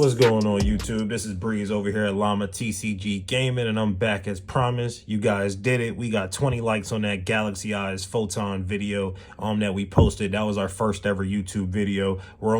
What's going on YouTube? This is Breeze over here at Llama TCG Gaming, and I'm back as promised. You guys did it. We got 20 likes on that Galaxy Eyes Photon video that we posted. That was our first ever YouTube video. We're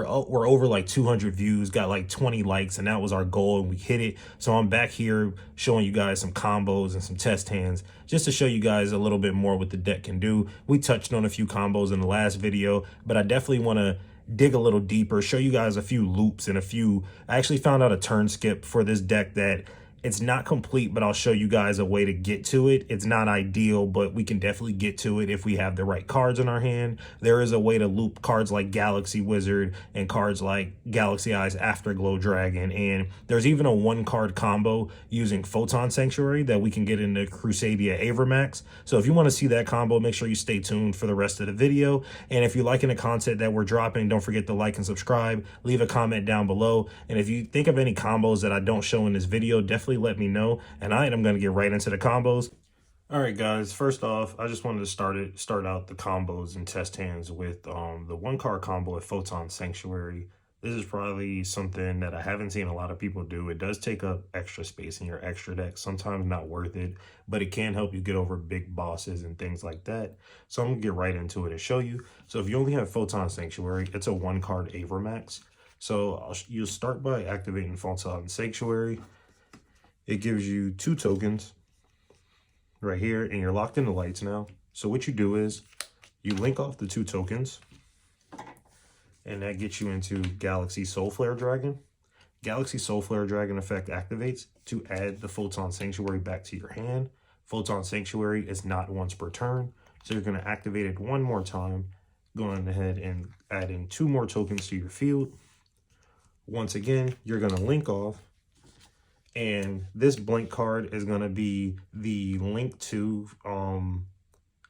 over like 200 views, got like 20 likes, and that was our goal, and we hit it. So I'm back here showing you guys some combos and some test hands just to show you guys a little bit more what the deck can do. We touched on a few combos in the last video, but I definitely want to dig a little deeper, show you guys a few loops and I actually found out a TurnSkip for this deck that it's not complete, but I'll show you guys a way to get to it. It's not ideal, but we can definitely get to it if we have the right cards in our hand. There is a way to loop cards like Galaxy Wizard and cards like Galaxy Eyes Afterglow Dragon, and there's even a one-card combo using Photon Sanctuary that we can get into Crusadia Avermax. So if you want to see that combo, make sure you stay tuned for the rest of the video. And if you're liking the content that we're dropping, don't forget to like and subscribe. Leave a comment down below. And if you think of any combos that I don't show in this video, definitely let me know, and I'm going to get right into the combos. All right, guys, first off, I just wanted to start out the combos and test hands with the one card combo at Photon Sanctuary. This is probably something that I haven't seen a lot of people do. It does take up extra space in your extra deck, sometimes not worth it, but it can help you get over big bosses and things like that. So I'm going to get right into it and show you. So if you only have Photon Sanctuary, it's a one card Avermax. So you'll start by activating Photon Sanctuary. It gives you 2 tokens right here, and you're locked into lights now. So what you do is you link off the 2 tokens, and that gets you into Galaxy Soulflare Dragon. Galaxy Soulflare Dragon effect activates to add the Photon Sanctuary back to your hand. Photon Sanctuary is not once per turn, so you're going to activate it one more time, going ahead and adding 2 more tokens to your field. Once again, you're going to link off. And this blank card is going to be the link to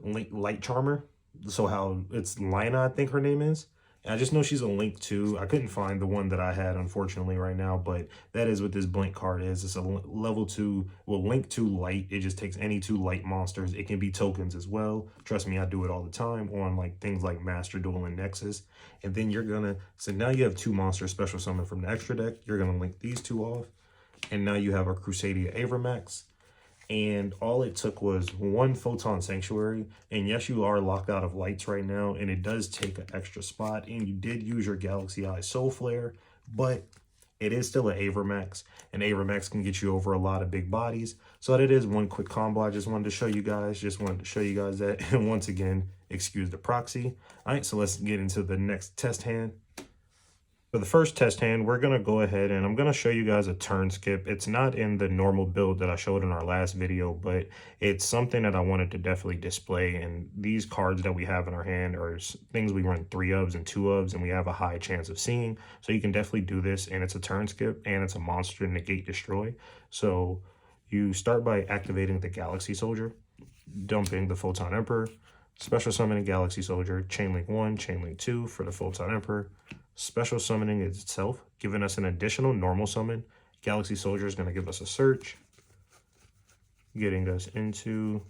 Light Charmer. So how it's Llama, I think her name is. And I just know she's a link 2. I couldn't find the one that I had, unfortunately, right now. But that is what this blank card is. It's a level 2, well, link 2 light. It just takes any 2 light monsters. It can be tokens as well. Trust me, I do it all the time on like things like Master Duel and Nexus. And then you're going to, so now you have 2 monsters special summon from the extra deck. You're going to link these 2 off. And now you have a Crusadia Avermax. And all it took was 1 Photon Sanctuary. And yes, you are locked out of lights right now. And it does take an extra spot. And you did use your Galaxy Eye Soul Flare. But it is still an Avermax. And Avermax can get you over a lot of big bodies. So that is one quick combo I just wanted to show you guys. That. And once again, excuse the proxy. All right, so let's get into the next test hand. For the first test hand, we're going to go ahead and I'm going to show you guys a TurnSkip. It's not in the normal build that I showed in our last video, but it's something that I wanted to definitely display. And these cards that we have in our hand are things we run 3 ofs and 2 ofs, and we have a high chance of seeing. So you can definitely do this, and it's a TurnSkip, and it's a monster negate destroy. So you start by activating the Galaxy Soldier, dumping the Photon Emperor, special summoning Galaxy Soldier, Chainlink 1, Chainlink 2 for the Photon Emperor. Special summoning itself, giving us an additional normal summon. Galaxy Soldier is going to give us a search, getting us into,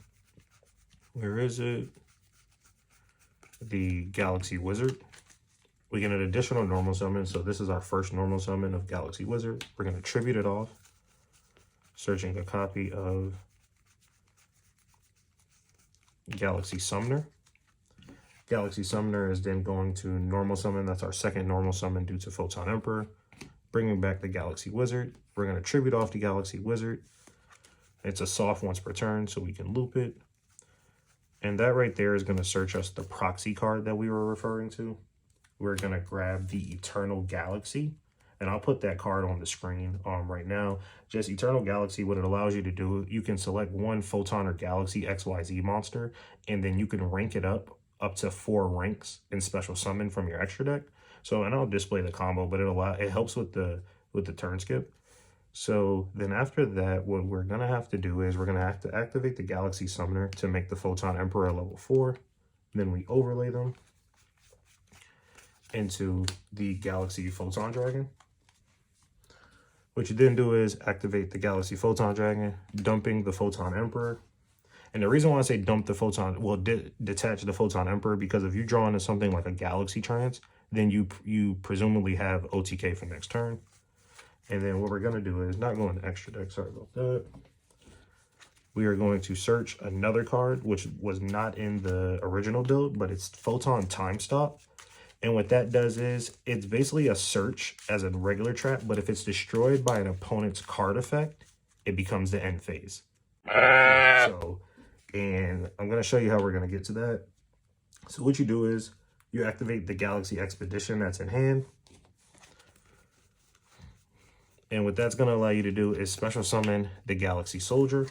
where is it? The Galaxy Wizard. We get an additional normal summon, so this is our first normal summon of Galaxy Wizard. We're going to tribute it off, searching a copy of Galaxy Summoner. Galaxy Summoner is then going to normal summon. That's our second normal summon due to Photon Emperor. Bringing back the Galaxy Wizard. We're going to tribute off the Galaxy Wizard. It's a soft once per turn, so we can loop it. And that right there is going to search us the proxy card that we were referring to. We're going to grab the Eternal Galaxy. And I'll put that card on the screen right now. Just Eternal Galaxy, what it allows you to do, you can select 1 Photon or Galaxy XYZ monster, and then you can rank it up to 4 ranks in special summon from your extra deck. So, and I'll display the combo, but it helps with the TurnSkip. So then after that, what we're gonna have to do is we're gonna have to activate the Galaxy Summoner to make the Photon Emperor level 4. Then we overlay them into the Galaxy Photon Dragon. What you then do is activate the Galaxy Photon Dragon, dumping the Photon Emperor. And the reason why I say dump the Photon, well, detach the Photon Emperor, because if you draw into something like a Galaxy Trance, then you presumably have OTK for next turn. And then what we're going to do is not going to extra deck, sorry about that. We are going to search another card, which was not in the original build, but it's Photon Time Stop. And what that does is it's basically a search as a regular trap, but if it's destroyed by an opponent's card effect, it becomes the end phase. So, and I'm going to show you how we're going to get to that. So what you do is you activate the Galaxy Expedition that's in hand. And what that's going to allow you to do is special summon the Galaxy Soldier.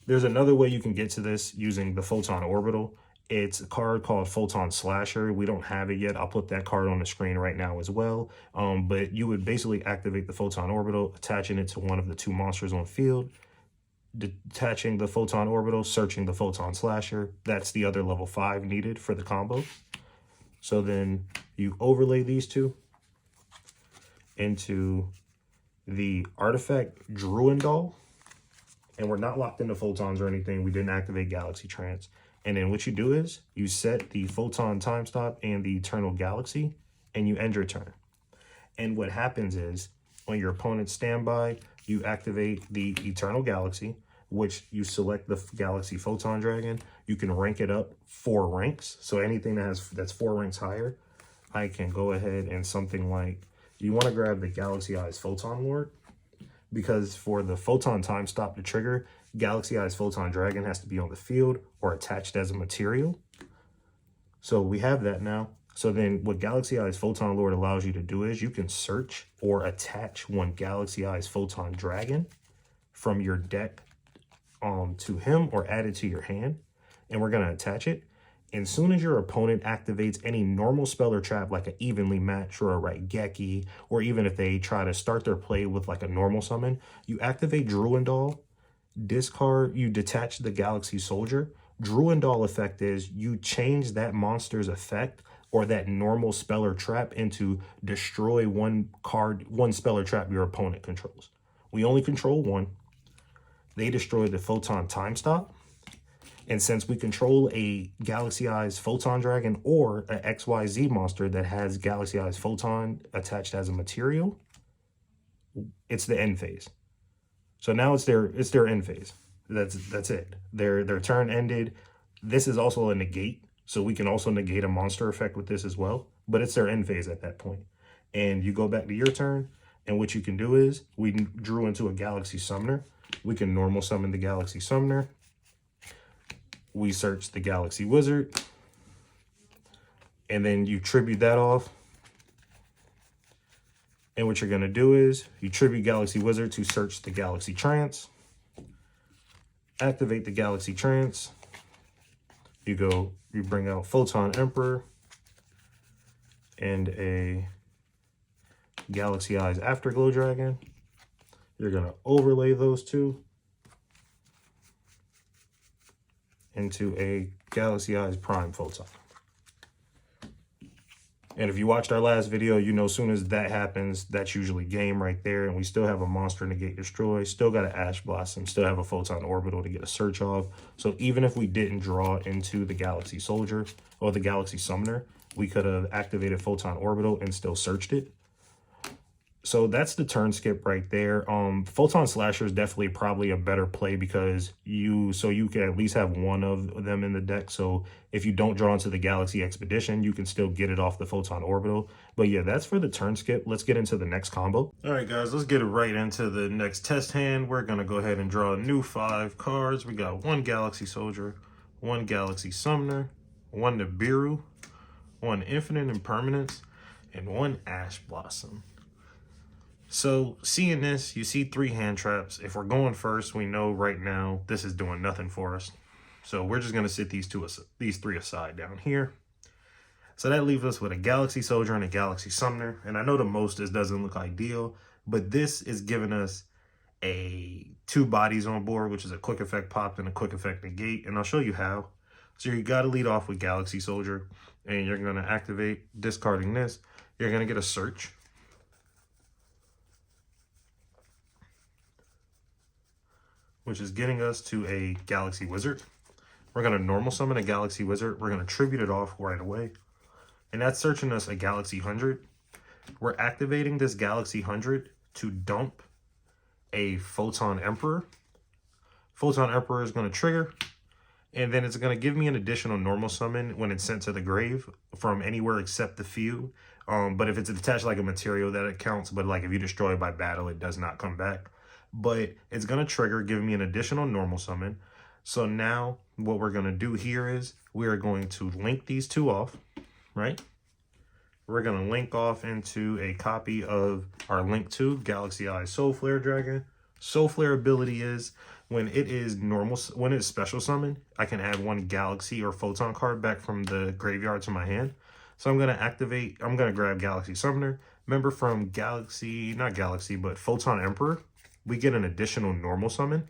There's another way you can get to this using the Photon Orbital. It's a card called Photon Slasher. We don't have it yet. I'll put that card on the screen right now as well. But you would basically activate the Photon Orbital, attaching it to one of the two monsters on field, detaching the Photon Orbital, searching the Photon Slasher. That's the other level 5 needed for the combo. So then you overlay these two into the artifact Druindal. And we're not locked into photons or anything. We didn't activate Galaxy Trance. And then what you do is you set the Photon Time Stop and the Eternal Galaxy, and you end your turn. And what happens is on your opponent's standby, you activate the Eternal Galaxy, which you select the Galaxy Photon Dragon. You can rank it up 4 ranks. So anything that's 4 ranks higher, I can go ahead and something like, you want to grab the Galaxy Eyes Photon Lord, because for the Photon Time Stop to trigger, Galaxy Eyes Photon Dragon has to be on the field or attached as a material. So we have that now. So then what Galaxy Eyes Photon Lord allows you to do is you can search or attach one Galaxy Eyes Photon Dragon from your deck to him or add it to your hand. And we're going to attach it. And as soon as your opponent activates any normal spell or trap like an Evenly Match or a Raigeki, or even if they try to start their play with like a normal summon, you activate Druindal, discard, you detach the Galaxy Soldier. Druindal effect is you change that monster's effect or that normal spell or trap into destroy one spell or trap your opponent controls. We only control one. They destroy the Photon Time Stop. And since we control a Galaxy Eyes Photon Dragon or an XYZ monster that has Galaxy Eyes Photon attached as a material, it's the end phase. So now it's their end phase. That's it. Their turn ended. This is also a negate, so we can also negate a monster effect with this as well. But it's their end phase at that point. And you go back to your turn, and what you can do is we drew into a Galaxy Summoner. We can normal summon the Galaxy Summoner. We search the Galaxy Wizard, and then you tribute that off. And what you're going to do is you tribute Galaxy Wizard to search the Galaxy Trance, activate the Galaxy Trance. You bring out Photon Emperor and a Galaxy Eyes Afterglow Dragon. You're going to overlay those two into a Galaxy Eyes Prime Photon. And if you watched our last video, you know as soon as that happens, that's usually game right there. And we still have a monster negate destroy, still got an Ash Blossom, still have a Photon Orbital to get a search off. So even if we didn't draw into the Galaxy Soldier or the Galaxy Summoner, we could have activated Photon Orbital and still searched it. So that's the TurnSkip right there. Photon Slasher is definitely probably a better play because you can at least have one of them in the deck. So if you don't draw into the Galaxy Expedition, you can still get it off the Photon Orbital. But yeah, that's for the TurnSkip. Let's get into the next combo. All right, guys, let's get right into the next test hand. We're going to go ahead and draw a new 5 cards. We got 1 Galaxy Soldier, 1 Galaxy Summoner, 1 Nibiru, 1 Infinite Impermanence, and 1 Ash Blossom. So seeing this, you see 3 hand traps. If we're going first, we know right now this is doing nothing for us. So we're just going to sit these 3 aside down here. So that leaves us with a Galaxy Soldier and a Galaxy Summoner. And I know to most this doesn't look ideal, but this is giving us 2 bodies on board, which is a quick effect pop and a quick effect negate. And I'll show you how. So you got to lead off with Galaxy Soldier, and you're going to activate discarding this. You're going to get a search. which is getting us to a Galaxy Wizard. We're going to normal summon a Galaxy Wizard. We're going to tribute it off right away. And that's searching us a Galaxy 100. We're activating this Galaxy 100 to dump a Photon Emperor. Photon Emperor is going to trigger. And then it's going to give me an additional normal summon when it's sent to the grave from anywhere except the few. But if it's attached like a material, that it counts. But like if you destroy it by battle, it does not come back. But it's going to trigger, giving me an additional normal summon. So now what we're going to do here is we are going to link these two off, right? We're going to link off into a copy of our link to Galaxy Eye Soul Flare Dragon. Soul Flare ability is when it is normal, when it's special summon, I can add one Galaxy or Photon card back from the graveyard to my hand. So I'm going to activate, I'm going to grab Galaxy Summoner. Remember from Galaxy, not Galaxy, but Photon Emperor, we get an additional normal summon.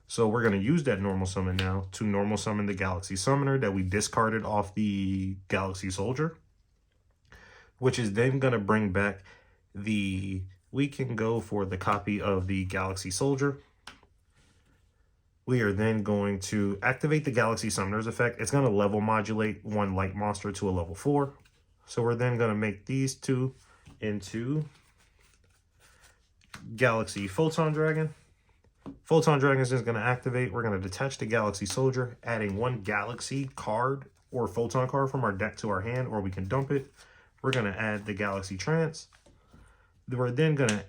So we're going to use that normal summon now to normal summon the Galaxy Summoner that we discarded off the Galaxy Soldier, which is then going to bring back the, we can go for the copy of the Galaxy Soldier. We are then going to activate the Galaxy Summoner's effect. It's going to level modulate one light monster to a level 4. So we're then going to make these two into Galaxy Photon Dragon. Photon Dragon is just going to activate. We're going to detach the Galaxy Soldier, adding one Galaxy card or Photon card from our deck to our hand, or we can dump it. We're going to add the Galaxy Trance. We're then going to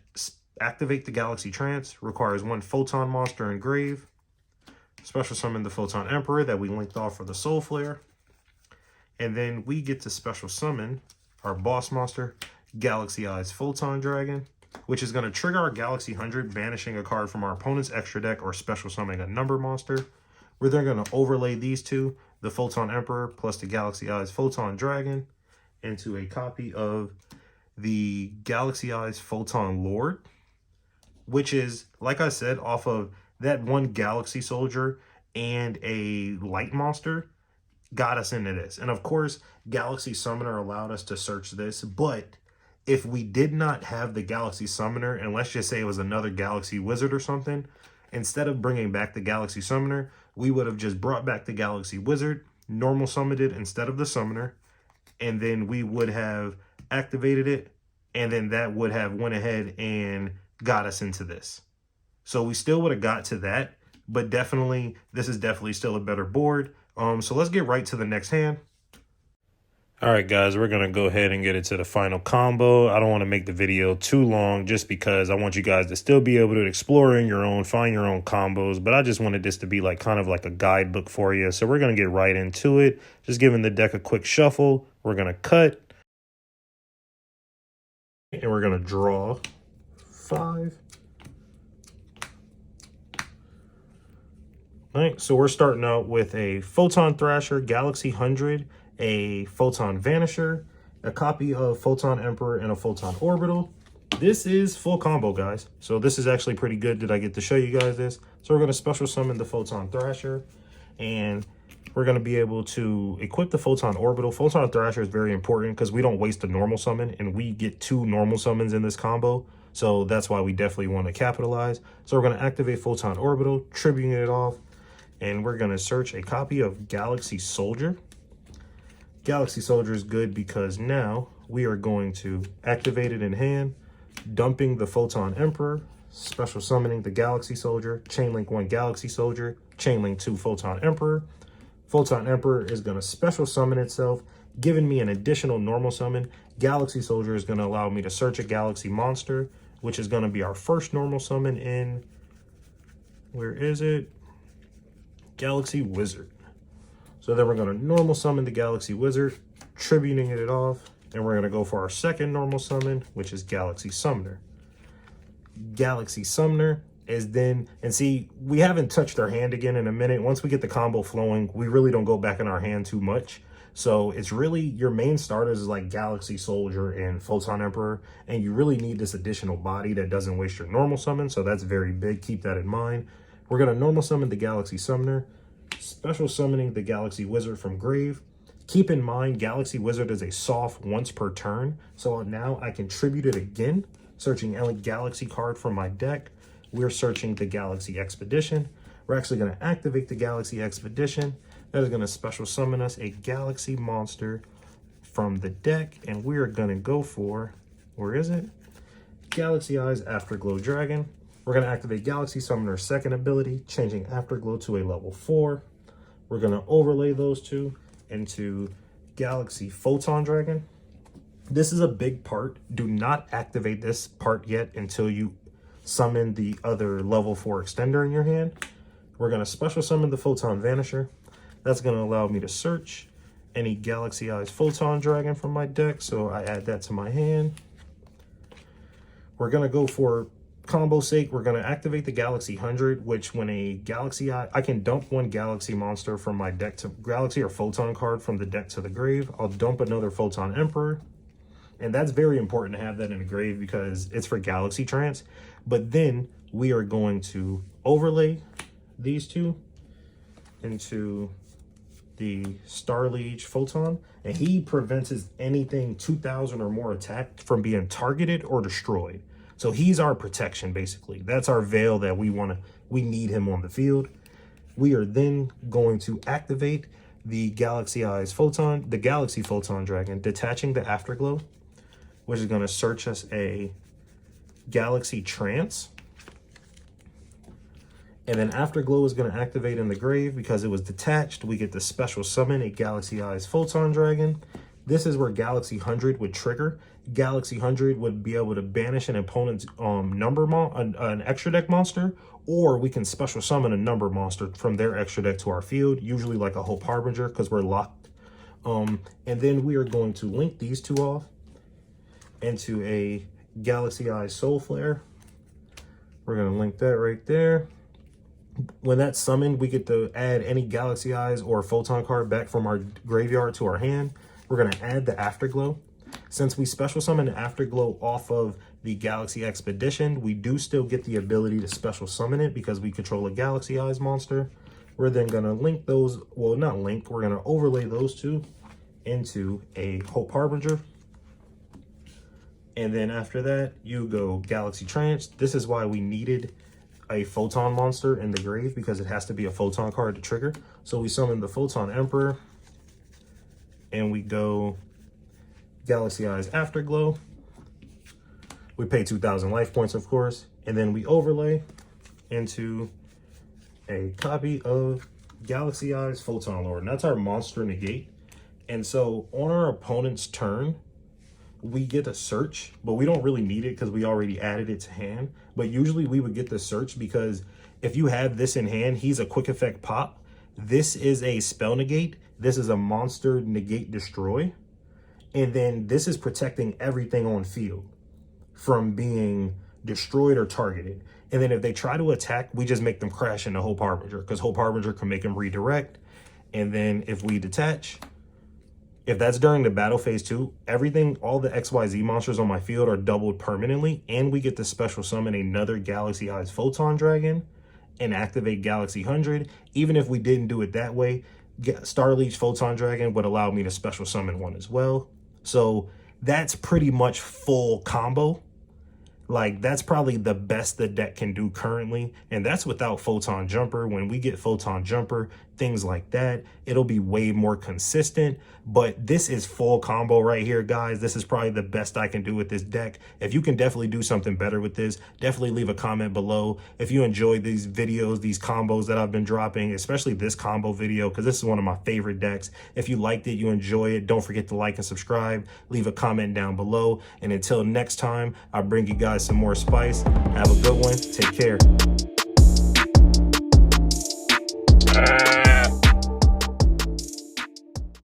activate the Galaxy Trance. Requires one Photon monster in grave. Special summon the Photon Emperor that we linked off for the Soul Flare. And then we get to special summon our boss monster, Galaxy Eyes Photon Dragon, which is going to trigger our Galaxy 100, banishing a card from our opponent's extra deck or special summoning a number monster. We're then going to overlay these two, the Photon Emperor plus the Galaxy Eyes Photon Dragon, into a copy of the Galaxy Eyes Photon Lord, which is, like I said, off of that one Galaxy Soldier and a light monster got us into this. And of course, Galaxy Summoner allowed us to search this, but if we did not have the Galaxy Summoner, and let's just say it was another Galaxy Wizard or something, instead of bringing back the Galaxy Summoner, we would have just brought back the Galaxy Wizard, normal summoned it instead of the Summoner, and then we would have activated it, and then that would have went ahead and got us into this. So we still would have got to that, but definitely, this is definitely still a better board. So let's get right to the next hand. All right, guys, we're going to go ahead and get into the final combo. I don't want to make the video too long just because I want you guys to still be able to explore in your own, find your own combos. But I just wanted this to be like kind of like a guidebook for you. So we're going to get right into it. Just giving the deck a quick shuffle. We're going to cut. And we're going to draw 5. All right, so we're starting out with a Photon Thrasher, Galaxy 100, a Photon Vanisher, a copy of Photon Emperor, and a Photon Orbital. This is full combo, guys. So this is actually pretty good that I get to show you guys this. So we're going to special summon the Photon Thrasher, and we're going to be able to equip the Photon Orbital. Photon Thrasher is very important because we don't waste a normal summon, and we get 2 normal summons in this combo. So that's why we definitely want to capitalize. So we're going to activate Photon Orbital, tributing it off, and we're going to search a copy of Galaxy Soldier. Galaxy Soldier is good because now we are going to activate it in hand, dumping the Photon Emperor, special summoning the Galaxy Soldier, chainlink 1 Galaxy Soldier, chainlink 2 Photon Emperor. Photon Emperor is going to special summon itself, giving me an additional normal summon. Galaxy Soldier is going to allow me to search a Galaxy Monster, which is going to be our first normal summon in, where is it? Galaxy Wizard. So then we're going to normal summon the Galaxy Wizard, tributing it off, and we're going to go for our second normal summon, which is Galaxy Summoner. Galaxy Summoner is then, and see, we haven't touched our hand again in a minute. Once we get the combo flowing, we really don't go back in our hand too much. So it's really, your main starters is like Galaxy Soldier and Photon Emperor, and you really need this additional body that doesn't waste your normal summon, so that's very big. Keep that in mind. We're going to normal summon the Galaxy Summoner, special summoning the Galaxy Wizard from grave. Keep in mind, Galaxy Wizard is a soft once per turn, so now I can tribute it again, searching a Galaxy card from my deck. We're searching the Galaxy Expedition. we're actually going to activate the Galaxy Expedition. That is going to special summon us a Galaxy monster from the deck, and we are going to go for, where is it? Galaxy Eyes Afterglow Dragon. We're going to activate Galaxy Summoner's second ability, changing Afterglow to a level 4. We're going to overlay those two into Galaxy Photon Dragon. This is a big part. Do not activate this part yet until you summon the other level 4 extender in your hand. We're going to special summon the Photon Vanisher. That's going to allow me to search any Galaxy Eyes Photon Dragon from my deck, so I add that to my hand. We're going to go for combo's sake, we're going to activate the Galaxy 100, which when a Galaxy Eye, I can dump one Galaxy monster from my deck to Galaxy or Photon card from the deck to the grave. I'll dump another Photon Emperor. And that's very important to have that in the grave because it's for Galaxy Trance. But then we are going to overlay these two into the Starliege Photon, and he prevents anything 2000 or more attack from being targeted or destroyed. So he's our protection, basically. That's our veil that we need him on the field. We are then going to activate the Galaxy Eyes Photon, the Galaxy Photon Dragon, detaching the Afterglow, which is going to search us a Galaxy Trance. And then Afterglow is going to activate in the grave because it was detached. We get to special summon a Galaxy Eyes Photon Dragon. This is where Galaxy 100 would trigger. Galaxy 100 would be able to banish an opponent's an extra deck monster, or we can special summon a number monster from their extra deck to our field, usually like a Hope Harbinger because we're locked. And then we are going to link these two off into a Galaxy Eyes Soul Flare. We're going to link that right there. When that's summoned, we get to add any Galaxy Eyes or Photon card back from our graveyard to our hand. We're going to add the Afterglow. Since we special summon the Afterglow off of the Galaxy Expedition, we do still get the ability to special summon it because we control a Galaxy Eyes monster. We're then going to link those, well, not link, we're going to overlay those two into a Hope Harbinger. And then after that, you go Galaxy Trance. This is why we needed a Photon monster in the grave, because it has to be a Photon card to trigger. So we summon the Photon Emperor, and we go Galaxy Eyes Afterglow. We pay 2,000 life points, of course, and then we overlay into a copy of Galaxy Eyes Photon Lord. And that's our monster negate. And so on our opponent's turn, we get a search, but we don't really need it because we already added it to hand. But usually we would get the search because if you have this in hand, he's a quick effect pop. This is a spell negate. This is a monster negate destroy. And then this is protecting everything on field from being destroyed or targeted. And then if they try to attack, we just make them crash into Hope Harbinger because Hope Harbinger can make them redirect. And then if we detach, if that's during the battle phase 2, everything, all the XYZ monsters on my field are doubled permanently, and we get to special summon another Galaxy Eyes Photon Dragon and activate Galaxy 100. Even if we didn't do it that way, Starliege Photon Dragon would allow me to special summon one as well. So that's pretty much full combo. Like, that's probably the best the deck can do currently, and that's without Photon Jumper. When we get Photon Jumper, things like that, it'll be way more consistent. But this is full combo right here, guys. This is probably the best I can do with this deck. If you can definitely do something better with this, definitely leave a comment below. If you enjoyed these videos, these combos that I've been dropping, especially this combo video, because this is one of my favorite decks. If you liked it, you enjoy it, don't forget to like and subscribe. Leave a comment down below. And until next time, I'll bring you guys some more spice. Have a good one. Take care.